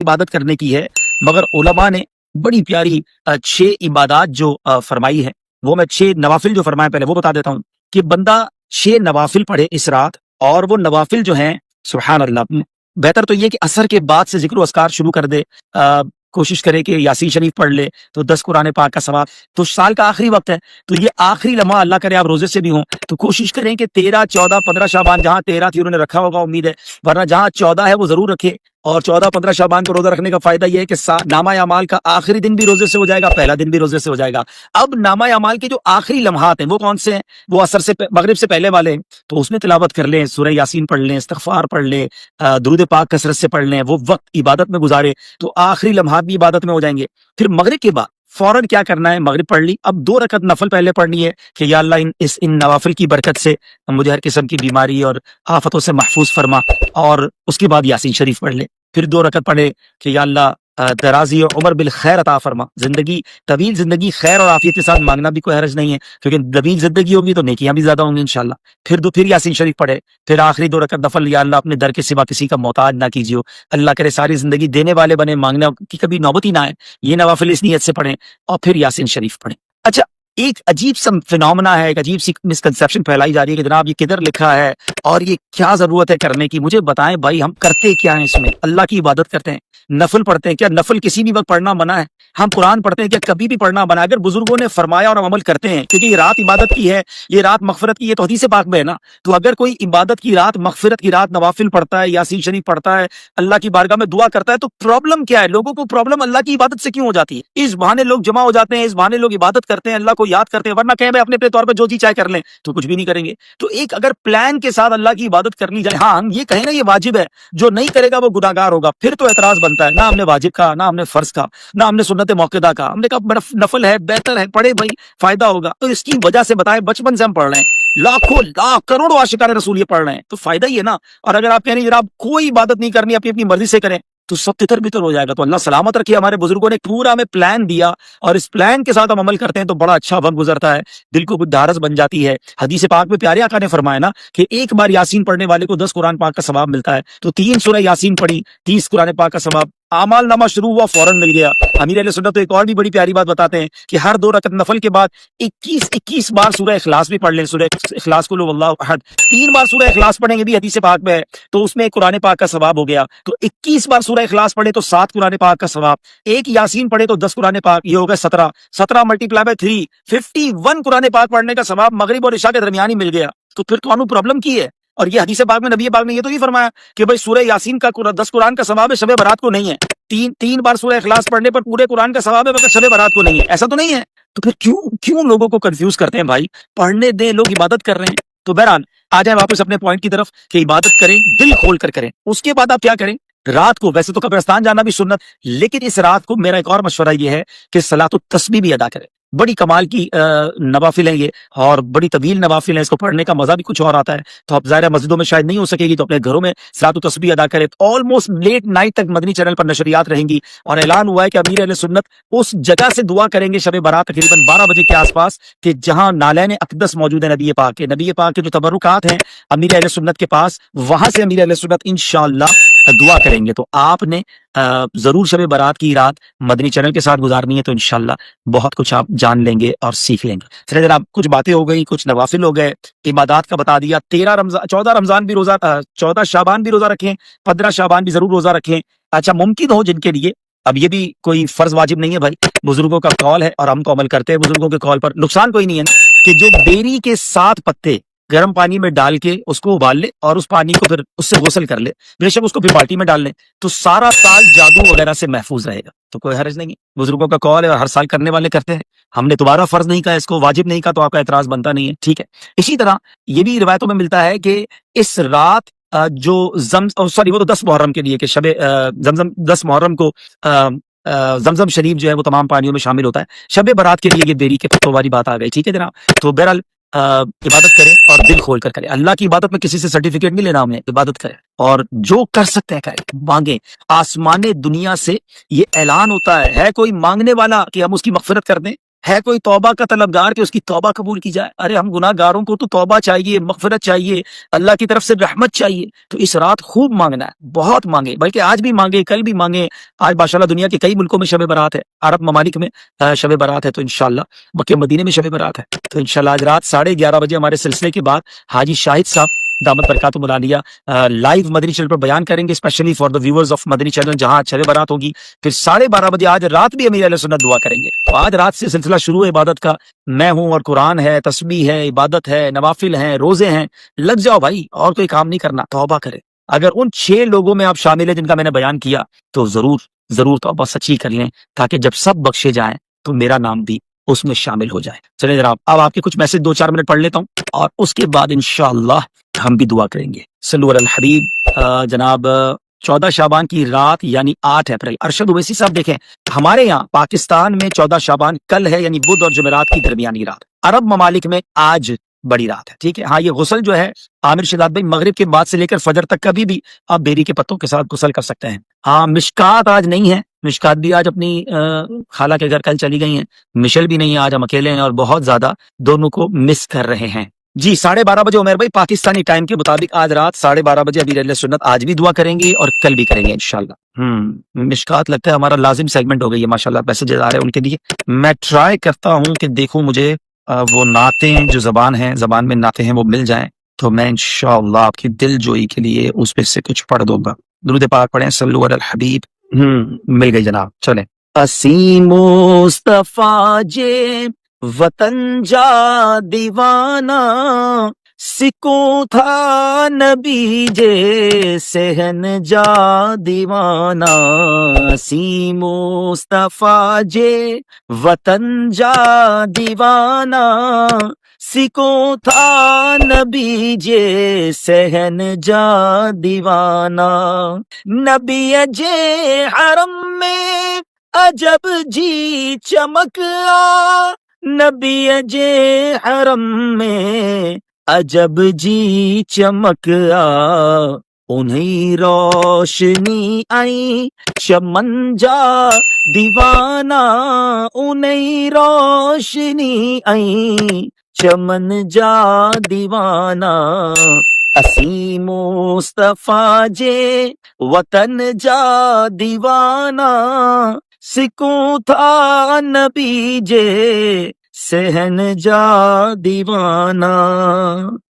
عبادت کرنے کی ہے، مگر علماء نے بڑی پیاری 6 عبادات جو فرمائی ہے، وہ میں 6 نوافل جو فرمائے پہلے وہ بتا دیتا ہوں کہ بندہ 6 نوافل پڑھے اس رات، اور وہ نوافل جو ہیں سبحان اللہ، بہتر تو یہ کہ عصر کے بعد سے ذکر و اذکار شروع کر دے، کوشش کرے کہ یاسین شریف پڑھ لے تو 10 قرآن پاک کا ثواب، تو سال کا آخری وقت ہے، تو یہ آخری لمحہ اللہ کرے آپ روزے سے بھی ہوں تو کوشش کریں کہ 13 14 15 شعبان، جہاں 13 تھی انہوں نے رکھا ہوگا امید ہے، ورنہ جہاں 14 ہے وہ ضرور رکھے، اور 14 15 شعبان کو روزہ رکھنے کا فائدہ یہ ہے کہ نامہ اعمال کا آخری دن بھی روزے سے ہو جائے گا، پہلا دن بھی روزے سے ہو جائے گا۔ اب نامہ اعمال کے جو آخری لمحات ہیں وہ کون سے ہیں؟ وہ عصر سے مغرب سے پہلے والے ہیں، تو اس میں تلاوت کر لیں، سورہ یاسین پڑھ لیں، استغفار پڑھ لیں، درود پاک کثرت سے پڑھ لیں، وہ وقت عبادت میں گزارے تو آخری لمحات بھی عبادت میں ہو جائیں گے۔ پھر مغرب کے بعد فوراً کیا کرنا ہے، مغرب پڑھ لی، اب 2 رکعت نفل پہلے پڑھنی ہے کہ یا اللہ ان نوافل کی برکت سے مجھے ہر قسم کی بیماری اور آفتوں سے محفوظ فرما، اور اس کے بعد یاسین شریف پڑھ لے۔ پھر 2 رکعت پڑھے کہ یا اللہ درازی اور عمر بالخیر عطا فرما، زندگی طویل زندگی خیر اور عافیت کے ساتھ مانگنا بھی کوئی حرج نہیں ہے، کیونکہ طویل زندگی ہوگی تو نیکیاں بھی زیادہ ہوں گی انشاءاللہ۔ پھر یاسین شریف پڑھے، پھر آخری 2 رکعت نفل، یا اللہ اپنے در کے سوا کسی کا محتاج نہ کیجیے، اللہ کرے ساری زندگی دینے والے بنے، مانگنے کی کبھی نوبت ہی نہ آئے، یہ نوافل اس نیت سے پڑھیں، اور پھر یاسین شریف پڑھیں۔ اچھا، ایک عجیب سا فینومنا ہے، ایک عجیب سی مسکنسیپشن پھیلائی جا رہی ہے کہ جناب یہ کدھر لکھا ہے اور یہ کیا ضرورت ہے کرنے کی، مجھے بتائیں بھائی، ہم کرتے کیا ہیں اس میں؟ اللہ کی عبادت کرتے ہیں، نفل پڑھتے ہیں، کیا نفل کسی بھی وقت پڑھنا منع ہے؟ ہم قرآن پڑھتے ہیں، کیا کبھی بھی پڑھنا منع ہے؟ اگر بزرگوں نے فرمایا اور ہم عمل کرتے ہیں، کیونکہ یہ رات عبادت کی ہے، یہ رات مغفرت کی ہے، تو حدیث پاک میں ہے نا، تو اگر کوئی عبادت کی رات، مغفرت کی رات نوافل پڑھتا ہے، یاسین شریف پڑھتا ہے، اللہ کی بارگاہ میں دعا کرتا ہے، تو پرابلم کیا ہے؟ لوگوں کو پرابلم اللہ کی عبادت سے کیوں ہو جاتی ہے؟ اس بہانے لوگ جمع ہو جاتے ہیں، اس بہانے لوگ عبادت کرتے ہیں، اللہ کو یاد کرتے ہیں، ورنہ کہیں بھائی اپنے اپنے طور پہ جو جی چاہے کر لیں تو کچھ بھی نہیں کریں گے۔ تو ایک اگر پلان کے ساتھ اللہ کی عبادت کرنی جائے، ہاں ہم یہ کہیں نا یہ واجب ہے، جو نہیں کرے گا وہ گناہگار ہوگا، پھر تو اعتراض بنتا ہے، نہ ہم نے واجب کا، نہ ہم نے فرض کا، نہ ہم نے سنت موقدہ کا، ہم نے کہا نفل ہے، بہتر ہے، پڑھے بھائی، فائدہ ہوگا۔ تو اس کی وجہ سے بتائیں، بچپن سے ہم پڑھ رہے ہیں، لاکھوں لاکھ کروڑوں عاشقان رسول یہ پڑھ رہے ہیں، تو فائدہ ہی ہے نا۔ اور اگر آپ کہہ رہے ہیں جناب کوئی عبادت نہیں کرنی، اپنی اپنی مرضی سے کریں، تو سب تتر بتر ہو جائے گا۔ تو اللہ سلامت رکھے، ہمارے بزرگوں نے پورا ہمیں پلان دیا، اور اس پلان کے ساتھ ہم عمل کرتے ہیں تو بڑا اچھا وقت گزرتا ہے، دل کو کچھ ڈھارس بن جاتی ہے۔ حدیث پاک میں پیارے آقا نے فرمایا نا کہ ایک بار یاسین پڑھنے والے کو 10 قرآن پاک کا ثواب ملتا ہے، تو 3 سورہ یاسین پڑھی، 30 قرآن پاک کا ثواب، اعمال نامہ شروع ہوا فوراً مل گیا۔ امیر اہل سنت تو ایک اور بھی بڑی پیاری بات بتاتے ہیں کہ ہر 2 رکعت نفل کے بعد 21 بار سورہ اخلاص بھی پڑھ لیں، سورہ اخلاص قل هو اللہ احد، 3 بار سورہ اخلاص پڑھیں گے بھی حدیث پاک میں ہے، تو اس میں ایک قرآن پاک کا ثواب ہو گیا۔ تو 21 بار سورہ اخلاص پڑھے تو 7 قرآن پاک کا ثواب، ایک یاسین پڑھے تو 10 قرآن پاک، یہ ہو گئے 17 ملٹیپلائی بائی 3، 51 قرآن پاک پڑھنے کا ثواب مغرب اور عشاء کے درمیان ہی مل گیا۔ تو پھر تو پرابلم کی ہے؟ اور یہ حدیث پاک میں نبی پاک نے یہ تو نہیں فرمایا کہ بھائی سورہ یاسین کا 10 قرآن کا ثواب ہے، شب برات کو نہیں ہے، تین بار سورہ اخلاص پڑھنے پر پورے قرآن کا ثواب ہے مگر شب برات کو نہیں ہے، ایسا تو نہیں ہے۔ تو پھر کیوں لوگوں کو کنفیوز کرتے ہیں بھائی؟ پڑھنے دیں، لوگ عبادت کر رہے ہیں۔ تو بہرحال آ جائیں واپس اپنے پوائنٹ کی طرف کہ عبادت کریں، دل کھول کر کریں۔ اس کے بعد آپ کیا کریں؟ رات کو ویسے تو قبرستان جانا بھی سنت، لیکن اس رات کو میرا ایک اور مشورہ یہ ہے کہ صلاۃ التسبیح بھی ادا کریں۔ بڑی کمال کی نوافل ہیں یہ، اور بڑی طویل نوافل ہیں، اس کو پڑھنے کا مزہ بھی کچھ اور آتا ہے۔ تو اب ظاہر مسجدوں میں شاید نہیں ہو سکے گی تو اپنے گھروں میں صلاۃ التسبیح ادا کریں۔ آلموسٹ لیٹ نائٹ تک مدنی چینل پر نشریات رہیں گی، اور اعلان ہوا ہے کہ امیر اہل سنت اس جگہ سے دعا کریں گے شب برات تقریباً 12 بجے کے آس پاس، کہ جہاں نالین اقدس موجود ہے نبی پاک کے جو تبرکات ہیں امیر اہل سنت کے پاس، وہاں سے امیر اہل سنت انشاءاللہ دعا کریں گے۔ تو آپ نے ضرور شب برات کی رات مدنی چینل کے ساتھ گزارنی ہے، تو انشاءاللہ بہت کچھ آپ جان لیں گے اور سیکھ لیں گے۔ چلے جناب، کچھ باتیں ہو گئی، کچھ نوافل ہو گئے، عبادات کا بتا دیا۔ 14 رمضان بھی روزہ، 14 شعبان بھی روزہ رکھیں، 15 شعبان بھی ضرور روزہ رکھیں۔ اچھا، ممکن ہو جن کے لیے، اب یہ بھی کوئی فرض واجب نہیں ہے بھائی، بزرگوں کا قول ہے اور ہم تو عمل کرتے ہیں بزرگوں کے قول پر، نقصان کوئی نہیں ہے نا، کہ جو بیری کے 7 پتے گرم پانی میں ڈال کے اس کو ابال لے اور اس پانی کو پھر اس سے غسل کر لے، بے شک اس کو پھر بالٹی میں ڈال لیں، تو سارا سال جادو وغیرہ سے محفوظ رہے گا، تو کوئی حرج نہیں ہے۔ بزرگوں کا قول ہے اور ہر سال کرنے والے کرتے ہیں، ہم نے دوبارہ فرض نہیں کہا، اس کو واجب نہیں کہا، تو آپ کا اعتراض بنتا نہیں ہے، ٹھیک ہے۔ اسی طرح یہ بھی روایتوں میں ملتا ہے کہ اس رات جو وہ تو 10 محرم کے لیے کہ شب زمزم 10 محرم کو زمزم شریف جو ہے وہ تمام پانیوں میں شامل ہوتا ہے، شب برات کے لیے یہ بیری کے پتوں والی بات آ گئی، ٹھیک ہے جناب۔ تو بہرحال عبادت کریں اور دل کھول کر کریں، اللہ کی عبادت میں کسی سے سرٹیفکیٹ نہیں لینا، ہمیں عبادت کریں اور جو کر سکتے ہیں کریں، مانگیں۔ آسمان دنیا سے یہ اعلان ہوتا ہے کوئی مانگنے والا کہ ہم اس کی مغفرت کر دیں؟ ہے کوئی توبہ کا طلبگار کہ اس کی توبہ قبول کی جائے؟ ارے ہم گناہ گاروں کو تو توبہ چاہیے، مغفرت چاہیے، اللہ کی طرف سے رحمت چاہیے. تو اس رات خوب مانگنا ہے، بہت مانگے، بلکہ آج بھی مانگے، کل بھی مانگے. آج ماشاءاللہ دنیا کے کئی ملکوں میں شب برات ہے، عرب ممالک میں شب برات ہے، تو انشاءاللہ مکہ مدینے میں شب برات ہے. تو انشاءاللہ آج رات 11:30 بجے ہمارے سلسلے کے بعد حاجی شاہد صاحب دامت برکاتہ العالیہ لائیو مدنی چینل پر بیان کریں گے، especially for the viewers of Madani channel, جہاں شب برات ہوگی. پھر 12:30 بجے آج رات بھی امیر علیہ سنت دعا کریں گے. تو آج رات سے سلسلہ شروع ہے عبادت کا. میں ہوں اور قرآن ہے، تسبیح ہے، عبادت ہے، نوافل ہیں، روزے ہیں. لگ جاؤ بھائی، اور کوئی کام نہیں کرنا، توبہ کرے. اگر ان 6 لوگوں میں آپ شامل ہیں جن کا میں نے بیان کیا تو ضرور توبہ سچی کر لیں، تاکہ جب سب بخشے جائیں تو میرا نام بھی اس میں شامل ہو جائے. چلیں جناب، اب آپ کے کچھ میسج 2-4 منٹ پڑھ لیتا ہوں اور اس کے بعد انشاءاللہ ہم بھی دعا کریں گے. صلو علی الحبیب. جناب 14 شعبان کی رات یعنی 8 اپریل. ارشد اویسی صاحب دیکھیں، ہمارے یہاں پاکستان میں 14 شعبان کل ہے، یعنی بدھ اور جمعرات کی درمیانی رات. عرب ممالک میں آج بڑی رات ہے. ٹھیک ہے، ہاں یہ غسل جو ہے عامر شداد بھائی مغرب کے بعد سے لے کر فجر تک کبھی بھی آپ بیری کے پتوں کے ساتھ غسل کر سکتے ہیں. ہاں مشکات آج نہیں ہے، مشکات بھی آج اپنی خالہ کے گھر کل چلی گئی ہیں. مشل بھی نہیں ہے، آج ہم اکیلے ہیں اور بہت زیادہ دونوں کو مس کر رہے ہیں. جی 12:30 بجے عمر بھائی پاکستانی ٹائم کے مطابق آج رات 12:30 بجے امیر علیہ سنت آج بھی دعا کریں گے اور کل بھی کریں گے انشاءاللہ. مشکات لگتا ہے ہمارا لازم سیگمنٹ ہو گئی ہے، ماشاءاللہ میسیجز آ رہے ہیں ان کے لیے. میں ٹرائی کرتا ہوں کہ دیکھوں مجھے وہ نعتیں جو زبان میں نعتیں ہیں وہ مل جائیں تو میں انشاءاللہ آپ کی دل جوئی کے لیے اس میں سے کچھ پڑھ دوں گا. درود پاک پڑھیں، صلو علی الحبیب. مل گئی جناب، چلیں. اسی مصطفیٰ جے وطن جا دیوانہ، سکوں تھا نبی جے سہن جا دیوانہ. اسی مصطفیٰ جے وطن جا دیوانہ، سکوں تھا نبی جے سہن جا دیوانہ. نبی جے حرم میں عجب جی چمک آ، نبی جے حرم میں عجب جی چمک آ. انہیں روشنی آئی چمن جا دیوانہ، انہیں روشنی آئی چمن جا دیوانہ. اسی مصطفیٰ جے وطن جا دیوانہ، سکوں تھا نبی جے سہن جا دیوانہ.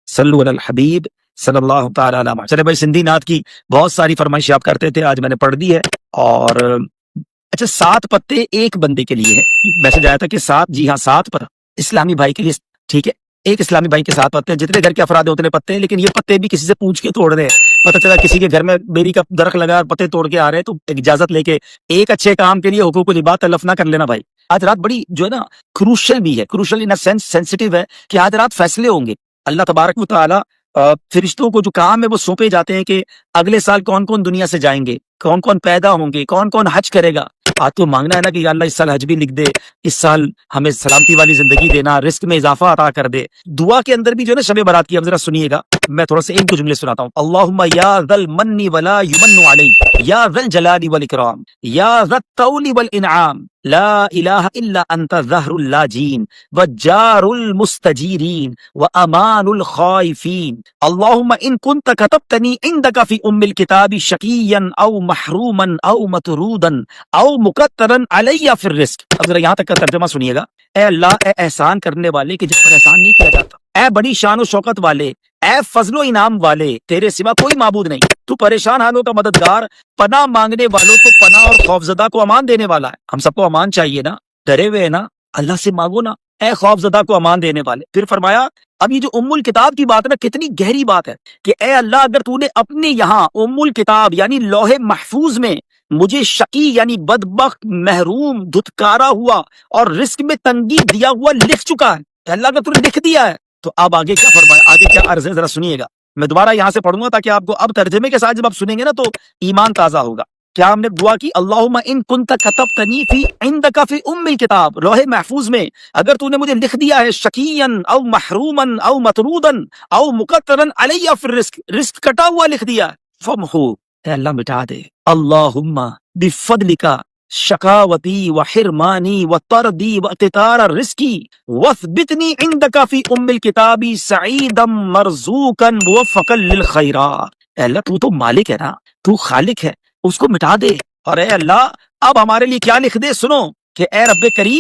صلو علی الحبیب صلی اللہ تعالی علیہ وسلم. چلے بھائی، سندھی نعت کی بہت ساری فرمائشیں آپ کرتے تھے، آج میں نے پڑھ دی ہے. اور اچھا 7 پتے ایک بندے کے لیے ہے. میسج آیا تھا کہ 7، جی ہاں 7 پتے اسلامی بھائی کے لیے. ٹھیک ہے، ایک اسلامی بھائی کے 7 پتے ہیں. جتنے گھر کے افراد ہیں اتنے پتے ہیں، لیکن یہ پتے بھی کسی سے پوچھ کے توڑ رہے ہیں. پتہ چلا کسی کے گھر میں بیری کا درخت لگا اور پتے توڑ کے آ رہے ہیں، تو اجازت لے کے ایک اچھے کام کے لیے حقوق العباد تلف نہ کر لینا بھائی. آج رات بڑی جو ہے نا کروشل بھی ہے، کروشل ان سینس سینسٹیو ہے کہ آج رات فیصلے ہوں گے. اللہ تبارک و تعالی فرشتوں کو جو کام ہے وہ سونپے جاتے ہیں کہ اگلے سال کون کون دنیا سے جائیں گے، کون کون پیدا ہوں گے، کون کون حج کرے گا. آج تو مانگنا ہے نا کہ یا اللہ اس سال حج بھی لکھ دے، اس سال ہمیں سلامتی والی زندگی دینا، رزق میں اضافہ عطا کر دے. دعا کے اندر بھی جو ہے نا شب برات کی، اب ذرا سنیے گا، میں تھوڑا سا 1-2 جملے سناتا ہوں. اللہم یا ذا المن ولا یمن علی، یا ذا الجلال والاکرام، یا ذا الطول والانعام، لا الہ الا انت ظہر اللاجین وجار المستجیرین وامان الخائفین. اللہم ان کنت کتبتنی عندک فی ام الکتاب شقیا او محروما او مطرودا او مقترن علی فی الرزق. اب ذرا یہاں تک کا ترجمہ سنیے گا. اے اللہ، اے احسان کرنے والے کہ جس پر احسان نہیں کیا جاتا، اے بڑی شان و شوکت والے، اے فضل و انعام والے، تیرے سوا کوئی معبود نہیں. تو پریشان حالوں کا مددگار، پناہ مانگنے والوں کو پناہ اور خوفزدہ کو امان دینے والا ہے. ہم سب کو امان چاہیے نا، ڈرے ہوئے نا، اللہ سے مانگو نا، اے خوفزدہ کو امان دینے والے. پھر فرمایا اب یہ جو ام الکتاب کی بات ہے نا، کتنی گہری بات ہے کہ اے اللہ اگر تو نے اپنے یہاں ام الکتاب یعنی لوح محفوظ میں مجھے شقی یعنی بدبخت، محروم، دھتکارا ہوا اور رزق میں تنگی دیا ہوا لکھ چکا ہے، اے اللہ اگر تو نے لکھ دیا ہے تو اب آگے کیا فرمایا، آگے کیا عرض ہے، ذرا سنیے گا. میں دوبارہ یہاں سے پڑھوں گا تاکہ آپ کو اب ترجمے کے ساتھ جب آپ سنیں گے نا تو ایمان تازہ ہوگا. کیا ہم نے دعا کی، اللہم ان کنت کتبتنی فی عندک فی ام الکتاب، لوح محفوظ میں اگر تو نے مجھے لکھ دیا ہے شقیا او محروما او مطرودا او مقترن علی فی الرزق، رزق کٹا ہوا لکھ دیا ہے، فمحو، اے اللہ مٹا دے. اللہم بفضلک شقاوتی وحرمانی وطردی واتتار رزقی واثبتنی عندک فی ام الکتاب سعیدا مرزوقا موفقا للخیرات۔ اے اللہ تو مالک ہے نا، تو خالق ہے، اس کو مٹا دے۔ اور اے اللہ اب ہمارے لیے کیا لکھ دے، سنو کہ اے رب کریم